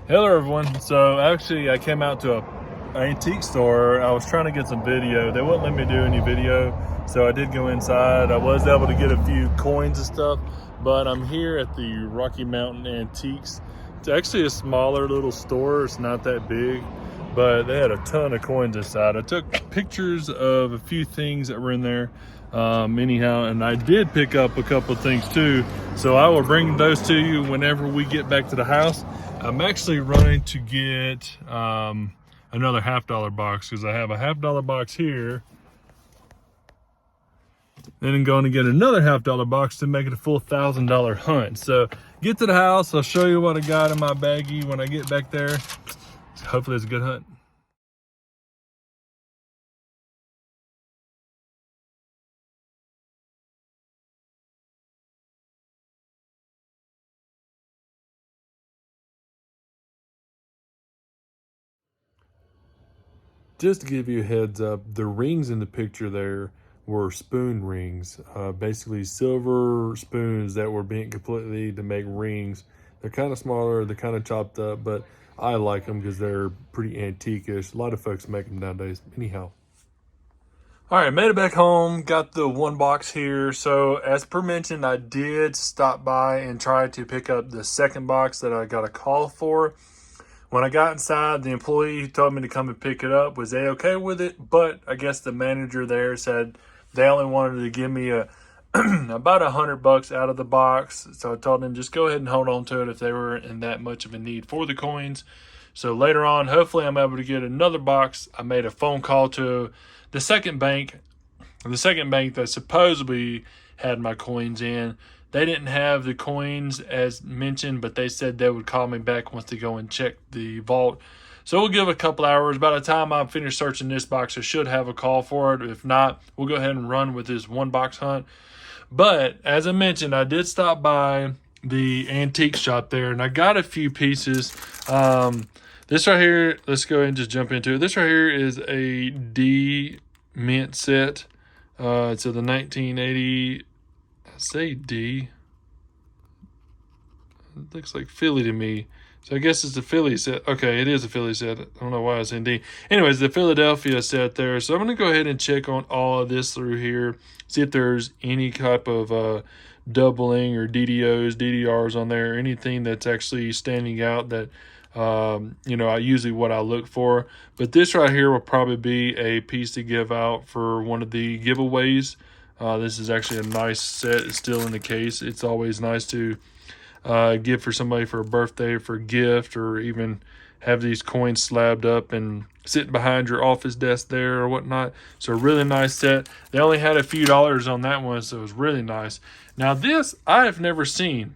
Hello everyone. So actually I came out to a antique store. I was trying to get some video. They wouldn't let me do any video, so I did go inside. I was able to get a few coins and stuff, but I'm here at the Rocky Mountain Antiques. It's actually a smaller little store. It's not that big, but they had a ton of coins inside. I took pictures of a few things that were in there anyhow, and I did pick up a couple of things too, so I will bring those to you whenever we get back to the house. I'm actually running to get another $50 box because I have a $50 box here. Then I'm going to get another $50 box to make it a full $1,000 hunt. So get to the house, I'll show you what I got in my baggie when I get back there. So hopefully it's a good hunt. Just to give you a heads up, the rings in the picture there were spoon rings, basically silver spoons that were bent completely to make rings. They're kind of smaller, they're kind of chopped up, but I like them because they're pretty antique-ish. A lot of folks make them nowadays. Anyhow. All right, made it back home, got the one box here. So as per mentioned, I did stop by and try to pick up the second box that I got a call for. When I got inside, the employee who told me to come and pick it up was okay with it, but I guess the manager there said they only wanted to give me about $100 out of the box. So I told them just go ahead and hold on to it if they were in that much of a need for the coins. So later on, hopefully I'm able to get another box. I made a phone call to the second bank that supposedly had my coins in. They didn't have the coins as mentioned, but they said they would call me back once they go and check the vault. So we'll give a couple hours. By the time I'm finished searching this box, I should have a call for it. If not, we'll go ahead and run with this one box hunt. But as I mentioned, I did stop by the antique shop there, and I got a few pieces. This right here, let's go ahead and just jump into it. This right here is a D mint set. It's of the 1980. I say D. It looks like Philly to me. So I guess it's the Philly set. Okay, it is a Philly set. I don't know why it's in D. Anyways, the Philadelphia set there. So I'm going to go ahead and check on all of this through here. See if there's any type of doubling or DDOs, DDRs on there. Or anything that's actually standing out that, I usually what I look for. But this right here will probably be a piece to give out for one of the giveaways. This is actually a nice set. It's still in the case. It's always nice to give for somebody for a birthday, for a gift, or even have these coins slabbed up and sitting behind your office desk there or whatnot. So a really nice set. They only had a few dollars on that one, so it was really nice. Now this I've never seen.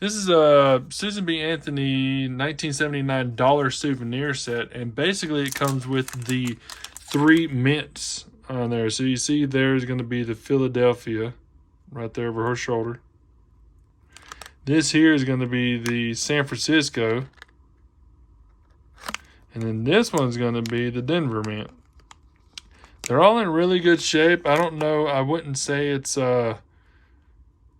This is a Susan B. Anthony 1979 dollar souvenir set, and basically it comes with the 3 mints on there. So you see there's going to be the Philadelphia right there over her shoulder. This here is going to be the San Francisco. And then this one's going to be the Denver mint. They're all in really good shape. I don't know. I wouldn't say it's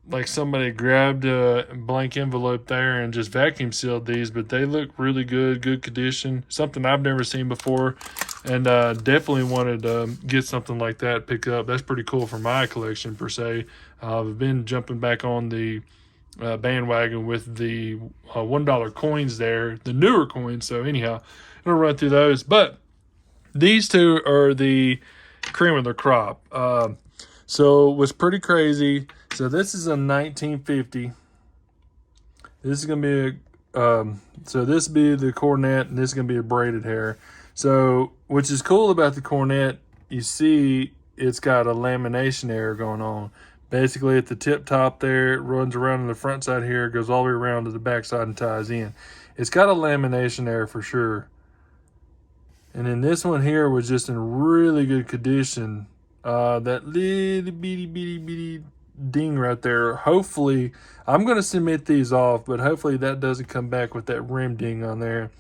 like somebody grabbed a blank envelope there and just vacuum sealed these, but they look really good condition. Something I've never seen before, and definitely wanted to get something like that picked up. That's pretty cool for my collection per se. I've been jumping back on the bandwagon with the $1 coins there, the newer coins. So anyhow, I'm gonna run through those, but these two are the cream of the crop. So it was pretty crazy. So this is a 1950. This is going to be so this will be the Coronet, and this is going to be a braided hair. So, which is cool about the Coronet, you see it's got a lamination error going on. Basically at the tip top there, it runs around on the front side here, goes all the way around to the back side and ties in. It's got a lamination error for sure. And then this one here was just in really good condition. That little bitty ding right there. Hopefully, I'm going to submit these off, but hopefully that doesn't come back with that rim ding on there.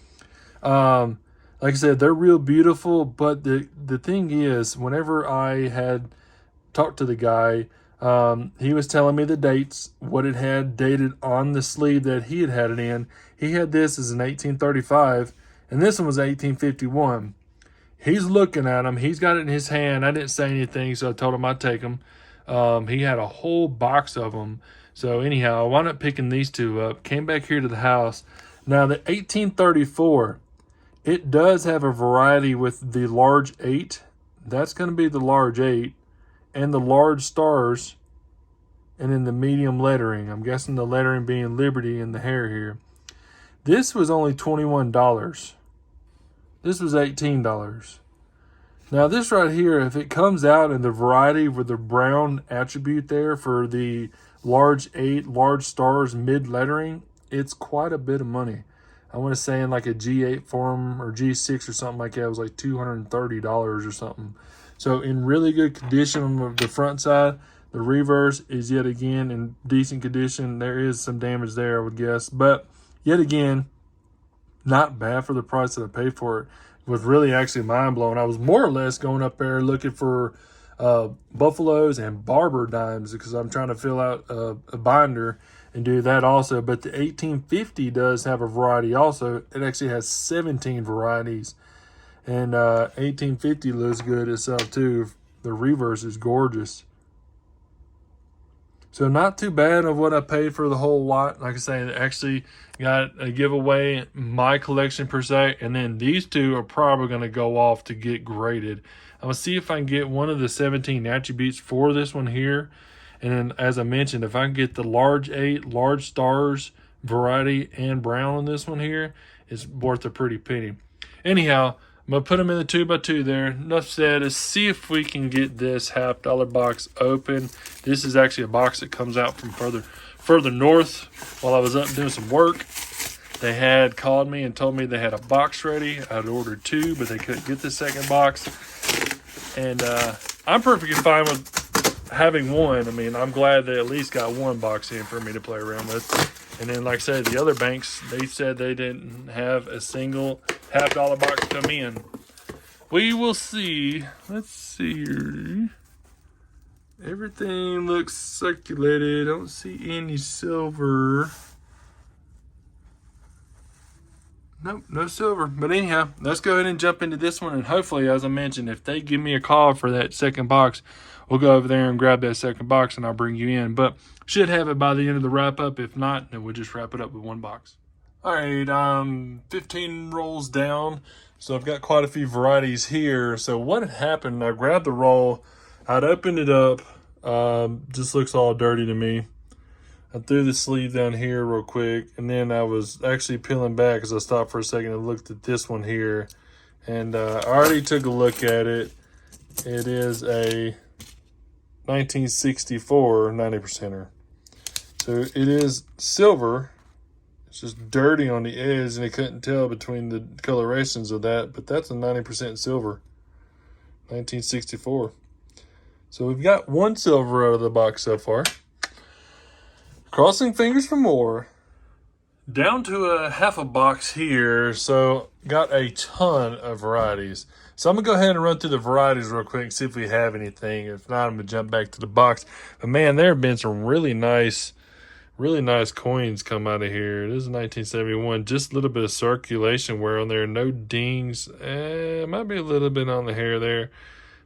Like I said, they're real beautiful, but the thing is, whenever I had talked to the guy, He was telling me the dates, what it had dated on the sleeve that he had it in. He had this as an 1835, and this one was 1851. He's looking at them. He's got it in his hand. I didn't say anything, so I told him I'd take them. He had a whole box of them. So anyhow, I wound up picking these two up. Came back here to the house. Now, the 1834, it does have a variety with the large 8. That's going to be the large 8. And the large stars, and in the medium lettering. I'm guessing the lettering being Liberty in the hair here. This was only $21. This was $18. Now this right here, if it comes out in the variety with the brown attribute there for the large 8, large stars, mid lettering, it's quite a bit of money. I want to say in like a G8 form or G6 or something like that, it was like $230 or something. So in really good condition on the front side. The reverse is yet again in decent condition. There is some damage there, I would guess. But yet again, not bad for the price that I paid for it. It was really actually mind-blowing. I was more or less going up there looking for buffaloes and barber dimes because I'm trying to fill out a binder and do that also. But the 1850 does have a variety also. It actually has 17 varieties. And 1850 looks good itself too. The reverse is gorgeous. So not too bad of what I paid for the whole lot. Like I say, I actually got a giveaway, my collection per se. And then these two are probably going to go off to get graded. I'm going to see if I can get one of the 17 attributes for this one here. And then as I mentioned, if I can get the large 8, large stars, variety, and brown on this one here, it's worth a pretty penny. Anyhow, I'm going to put them in the 2x2 there. Enough said. Let's see if we can get this $50 box open. This is actually a box that comes out from further north. While I was up doing some work, they had called me and told me they had a box ready. I'd ordered 2, but they couldn't get the second box. And I'm perfectly fine with having 1. I mean, I'm glad they at least got 1 box in for me to play around with. And then, like I said, the other banks, they said they didn't have a single $50 box come in. We will see. Let's see here. Everything looks circulated. I don't see any silver. Nope, no silver. But anyhow, let's go ahead and jump into this one. And hopefully, as I mentioned, if they give me a call for that second box, we'll go over there and grab that second box and I'll bring you in. But should have it by the end of the wrap up. If not, then we'll just wrap it up with 1 box. All right, 15 rolls down. So I've got quite a few varieties here. So what had happened, I grabbed the roll, I'd opened it up. Just looks all dirty to me. I threw the sleeve down here real quick, and then I was actually peeling back because I stopped for a second and looked at this one here. And I already took a look at it. It is a 1964 90%er. So it is silver. It's just dirty on the edge, and I couldn't tell between the colorations of that, but that's a 90% silver. 1964. So we've got 1 silver out of the box so far. Crossing fingers for more. Down to a half a box here, so got a ton of varieties. So I'm going to go ahead and run through the varieties real quick and see if we have anything. If not, I'm going to jump back to the box. But man, there have been some really nice coins come out of here. This is 1971. Just a little bit of circulation wear on there. No dings. Might be a little bit on the hair there.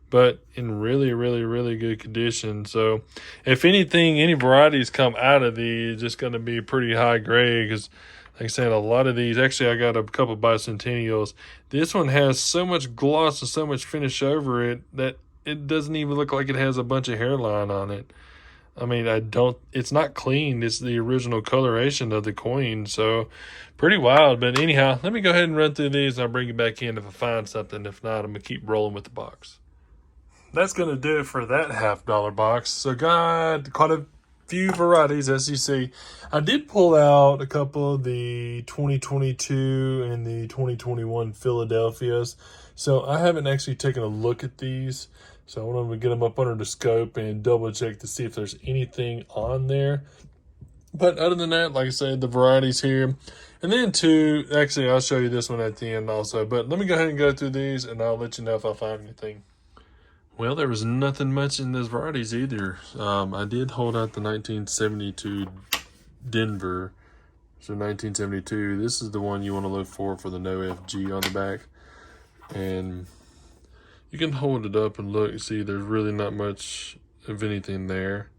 But in really good condition. So if anything, any varieties come out of these, it's going to be pretty high grade because, like I said, a lot of these, actually I got a couple bicentennials. This one has so much gloss and so much finish over it that it doesn't even look like it has a bunch of hairline on it. I mean, it's not clean. It's the original coloration of the coin. So pretty wild. But anyhow, let me go ahead and run through these and I'll bring you back in if I find something. If not, I'm going to keep rolling with the box. That's going to do it for that $50 box. So got quite a few varieties, as you see. I did pull out a couple of the 2022 and the 2021 Philadelphias. So I haven't actually taken a look at these. So I want to get them up under the scope and double check to see if there's anything on there. But other than that, like I said, the varieties here. And then actually I'll show you this one at the end also. But let me go ahead and go through these and I'll let you know if I find anything. Well, there was nothing much in those varieties either. I did hold out the 1972 Denver. So 1972, this is the one you want to look for the no FG on the back. And you can hold it up and look, see there's really not much of anything there.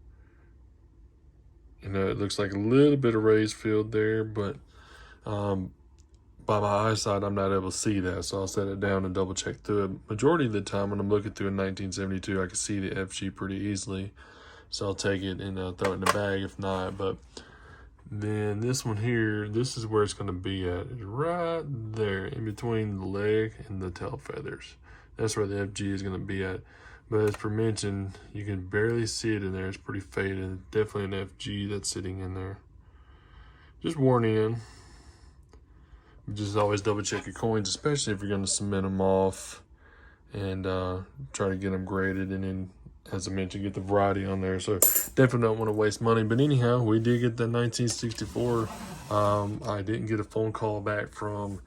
You know, it looks like a little bit of raised field there, but by my eyesight, I'm not able to see that. So I'll set it down and double check through it. Majority of the time when I'm looking through a 1972, I can see the FG pretty easily. So I'll take it and throw it in the bag if not. But then this one here, this is where it's going to be at. It's right there in between the leg and the tail feathers. That's where the FG is going to be at. But as per mentioned, you can barely see it in there. It's pretty faded. Definitely an FG that's sitting in there. Just warning in. Just always double check your coins, especially if you're going to cement them off and try to get them graded, and then, as I mentioned, get the variety on there. So definitely don't want to waste money. But anyhow, we did get the 1964. I didn't get a phone call back from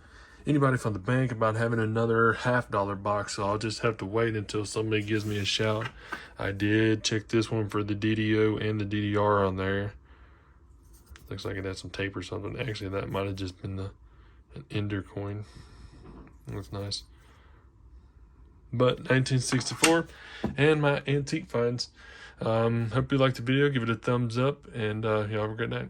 anybody from the bank about having another $50 box, so I'll just have to wait until somebody gives me a shout. I did check this one for the DDO and the DDR on there. Looks like it had some tape or something. Actually, that might have just been an Ender coin. That's nice. But 1964 and my antique finds. Hope you liked the video. Give it a thumbs up, and y'all have a great night.